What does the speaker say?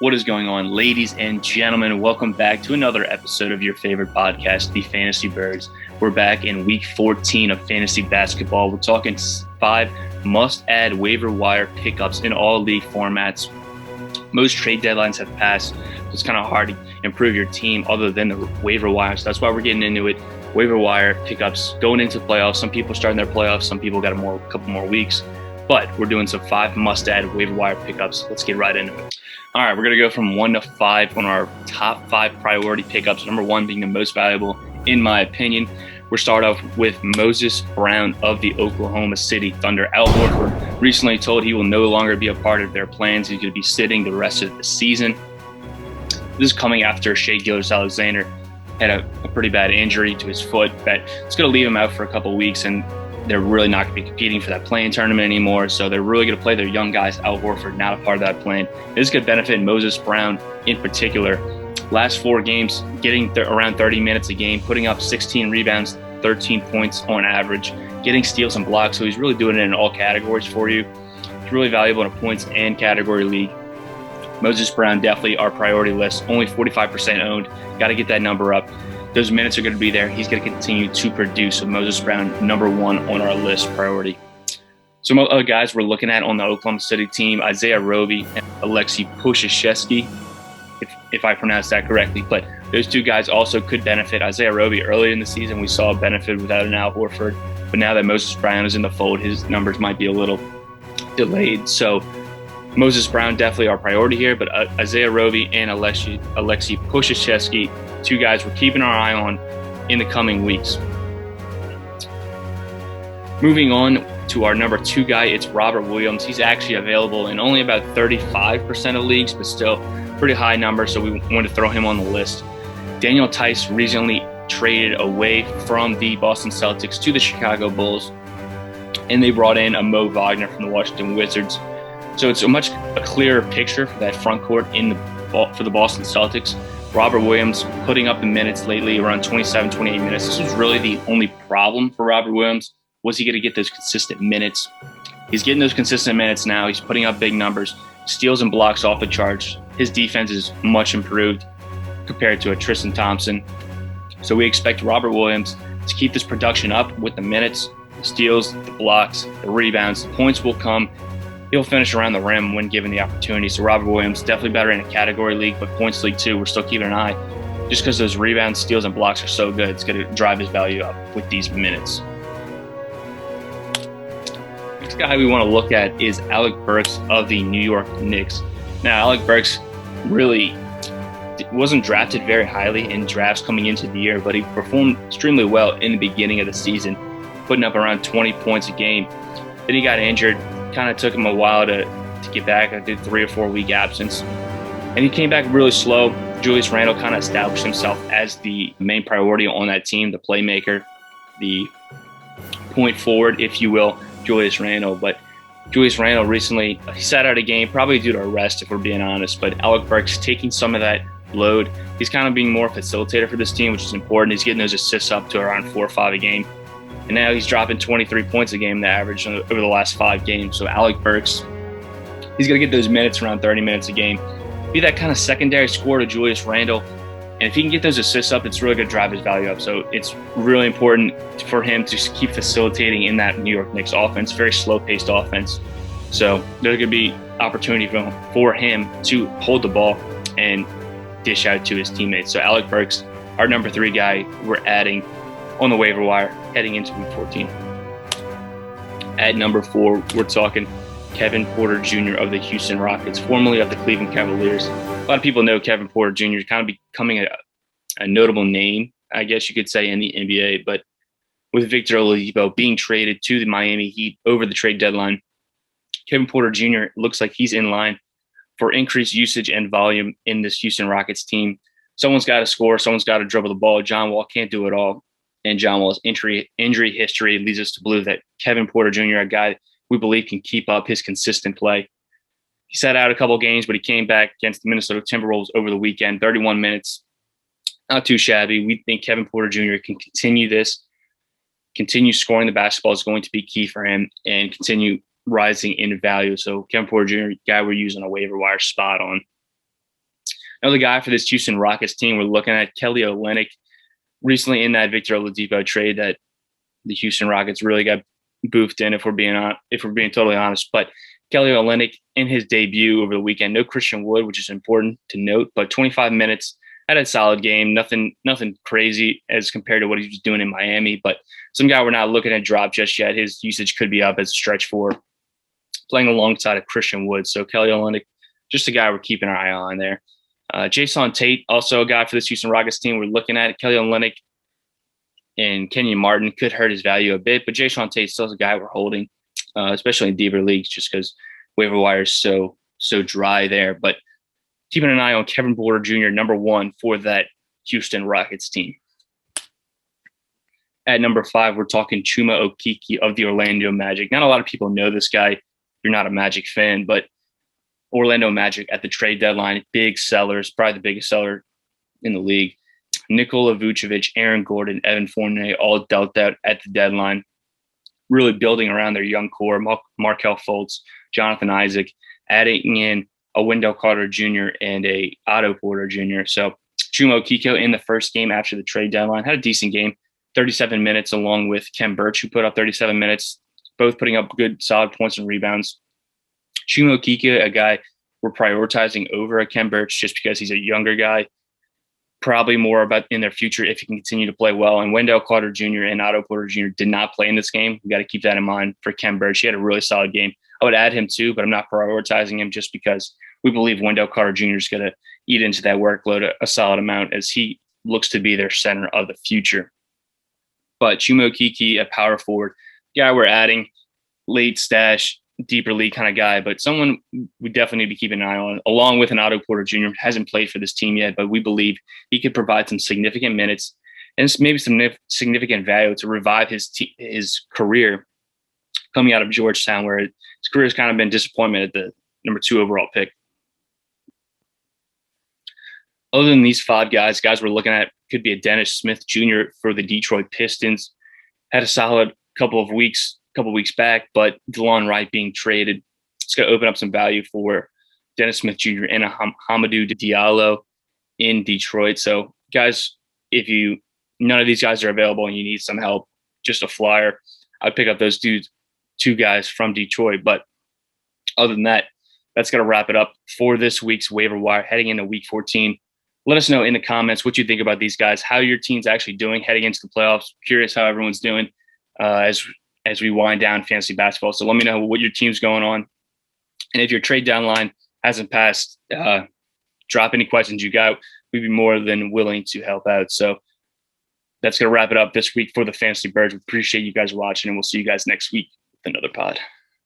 What is going on, ladies and gentlemen? Welcome back to another episode of your favorite podcast, The Fantasy Birds. We're back in week 14 of fantasy basketball. We're talking 5 must-add waiver wire pickups in all league formats. Most trade deadlines have passed, so it's kind of hard to improve your team other than the waiver wire. So that's why we're getting into it. Waiver wire pickups going into playoffs. Some people starting their playoffs. Some people got a couple more weeks. But we're doing some 5 must-add waiver wire pickups. Let's get right into it. All right, we're going to go from 1 to 5 on our top 5 priority pickups. Number 1 being the most valuable, in my opinion. We'll start off with Moses Brown of the Oklahoma City Thunder. Al Horford recently told he will no longer be a part of their plans. He's going to be sitting the rest of the season. This is coming after Shai Gilgeous-Alexander had a pretty bad injury to his foot that it's going to leave him out for a couple of weeks, and they're really not going to be competing for that play-in tournament anymore. So they're really going to play their young guys. Al Horford, not a part of that plan. This could benefit Moses Brown in particular. Last 4 games, getting around 30 minutes a game, putting up 16 rebounds, 13 points on average, getting steals and blocks. So he's really doing it in all categories for you. It's really valuable in a points and category league. Moses Brown, definitely our priority list. Only 45% owned. Got to get that number up. Those minutes are going to be there. He's going to continue to produce. So Moses Brown, number 1 on our list priority. Some other guys we're looking at on the Oklahoma City team, Isaiah Roby and Aleksej Pokusevski, if I pronounce that correctly. But those 2 guys also could benefit. Isaiah Roby, early in the season, we saw a benefit without an Al Horford. But now that Moses Brown is in the fold, his numbers might be a little delayed. So Moses Brown, definitely our priority here. But Isaiah Roby and Aleksej Pokusevski, 2 guys we're keeping our eye on in the coming weeks. Moving on to our number 2 guy, it's Robert Williams. He's actually available in only about 35% of leagues, but still pretty high number, so we wanted to throw him on the list. Daniel Theis recently traded away from the Boston Celtics to the Chicago Bulls, and they brought in a Mo Wagner from the Washington Wizards. So it's a clearer picture for that front court for the Boston Celtics. Robert Williams putting up the minutes lately, around 27, 28 minutes. This was really the only problem for Robert Williams. Was he going to get those consistent minutes? He's getting those consistent minutes now. He's putting up big numbers, steals and blocks off the charts. His defense is much improved compared to a Tristan Thompson. So we expect Robert Williams to keep this production up with the minutes, the steals, the blocks, the rebounds. The points will come. He'll finish around the rim when given the opportunity. So Robert Williams, definitely better in a category league, but points league too, we're still keeping an eye. Just because those rebounds, steals, and blocks are so good, it's going to drive his value up with these minutes. Next guy we want to look at is Alec Burks of the New York Knicks. Now, Alec Burks really wasn't drafted very highly in drafts coming into the year, but he performed extremely well in the beginning of the season, putting up around 20 points a game. Then he got injured. Kind of took him a while to get back. I did 3 or 4 week absence, and he came back really slow. Julius Randle kind of established himself as the main priority on that team, the playmaker, the point forward, if you will, Julius Randle. But Julius Randle recently, he sat out a game, probably due to a rest, if we're being honest. But Alec Burks taking some of that load. He's kind of being more a facilitator for this team, which is important. He's getting those assists up to around 4 or 5 a game. And now he's dropping 23 points a game, the average, over the last 5 games. So Alec Burks, he's going to get those minutes, around 30 minutes a game. Be that kind of secondary scorer to Julius Randle. And if he can get those assists up, it's really going to drive his value up. So it's really important for him to keep facilitating in that New York Knicks offense, very slow-paced offense. So there's going to be opportunity for him to hold the ball and dish out to his teammates. So Alec Burks, our number 3 guy, we're adding on the waiver wire heading into week 14. At number 4, we're talking Kevin Porter Jr. of the Houston Rockets, formerly of the Cleveland Cavaliers. A lot of people know Kevin Porter Jr. is kind of becoming a notable name, I guess you could say, in the NBA. But with Victor Oladipo being traded to the Miami Heat over the trade deadline, Kevin Porter Jr. looks like he's in line for increased usage and volume in this Houston Rockets team. Someone's got to score. Someone's got to dribble the ball. John Wall can't do it all. And John Wall's injury history leads us to believe that Kevin Porter Jr., a guy we believe can keep up his consistent play. He sat out a couple games, but he came back against the Minnesota Timberwolves over the weekend, 31 minutes. Not too shabby. We think Kevin Porter Jr. can continue scoring the basketball is going to be key for him, and continue rising in value. So Kevin Porter Jr., guy we're using a waiver wire spot on. Another guy for this Houston Rockets team we're looking at, Kelly Olynyk. Recently in that Victor Oladipo trade that the Houston Rockets really got boofed in, if we're being totally honest. But Kelly Olynyk in his debut over the weekend, no Christian Wood, which is important to note, but 25 minutes, had a solid game. Nothing crazy as compared to what he was doing in Miami, but some guy we're not looking at drop just yet. His usage could be up as a stretch for playing alongside of Christian Wood. So Kelly Olynyk, just a guy we're keeping our eye on there. Jason Tate, also a guy for this Houston Rockets team we're looking at. Kelly Olynyk and Kenyon Martin could hurt his value a bit, but Jason Tate still is a guy we're holding, especially in deeper leagues, just because waiver wire is so dry there. But keeping an eye on Khem Birch Jr., number 1 for that Houston Rockets team. At number 5, we're talking Chuma Okeke of the Orlando Magic. Not a lot of people know this guy. You're not a Magic fan, but Orlando Magic at the trade deadline, big sellers, probably the biggest seller in the league. Nikola Vucevic, Aaron Gordon, Evan Fournier all dealt out at the deadline, really building around their young core, Markelle Fultz, Jonathan Isaac, adding in a Wendell Carter Jr. and a Otto Porter Jr. So Chuma Okeke in the first game after the trade deadline had a decent game, 37 minutes, along with Khem Birch, who put up 37 minutes, both putting up good, solid points and rebounds. Chuma Okeke, a guy we're prioritizing over a Khem Birch just because he's a younger guy, probably more about in their future if he can continue to play well. And Wendell Carter Jr. and Otto Porter Jr. did not play in this game. We got to keep that in mind for Khem Birch. He had a really solid game. I would add him too, but I'm not prioritizing him just because we believe Wendell Carter Jr. is going to eat into that workload a solid amount as he looks to be their center of the future. But Chuma Okeke, a power forward, guy we're adding, late stash, deeper league kind of guy, but someone we definitely need to be keeping an eye on, along with an Otto Porter Jr. Hasn't played for this team yet, but we believe he could provide some significant minutes and maybe some significant value to revive his career coming out of Georgetown, where his career has kind of been disappointment at the number 2 overall pick. Other than these 5 guys we're looking at could be a Dennis Smith Jr. for the Detroit Pistons. Had a solid couple of weeks back, but DeLon Wright being traded, it's going to open up some value for Dennis Smith Jr. and Hamidou Diallo in Detroit. So guys, if none of these guys are available and you need some help, just a flyer, I'd pick up those 2 guys from Detroit. But other than that, that's going to wrap it up for this week's waiver wire heading into week 14. Let us know in the comments what you think about these guys, how your team's actually doing heading into the playoffs. Curious how everyone's doing as we wind down fantasy basketball. So let me know what your team's going on. And if your trade deadline hasn't passed, drop any questions you got. We'd be more than willing to help out. So that's going to wrap it up this week for the Fantasy Birds. We appreciate you guys watching, and we'll see you guys next week with another pod.